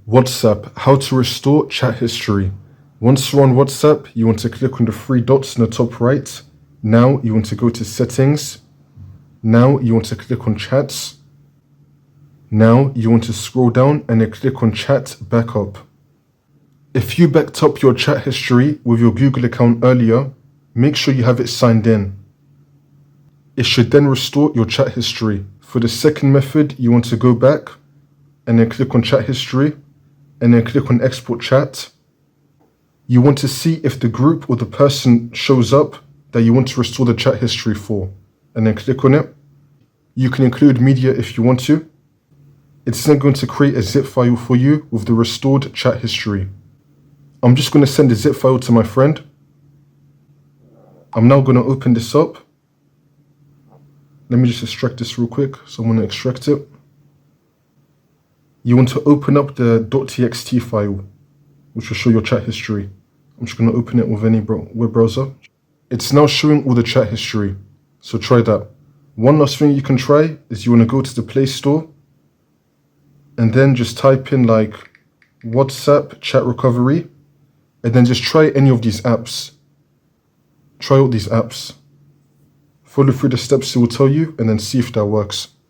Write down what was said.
WhatsApp, how to restore chat history. Once you're on WhatsApp, you want to click on the three dots in the top right. Now you want to go to settings. Now you want to click on chats. Now you want to scroll down and then click on chat backup. If you backed up your chat history with your Google account earlier, make sure you have it signed in. It should then restore your chat history. For the second method, you want to go back and then click on chat history and then click on export chat. You want to see if the group or the person shows up that you want to restore the chat history for, and then click on it. You can include media if you want to. It's then going to create a zip file for you with the restored chat history. I'm just going to send a zip file to my friend. I'm now going to open this up. Let me just extract this real quick. So I'm going to extract it. You want to open up the .txt file, which will show your chat history. I'm just going to open it with any web browser. It's now showing all the chat history. So try that. One last thing you can try is you want to go to the Play Store and then just type in like WhatsApp chat recovery and then just try any of these apps. Try all these apps. Follow through the steps it will tell you and then see if that works.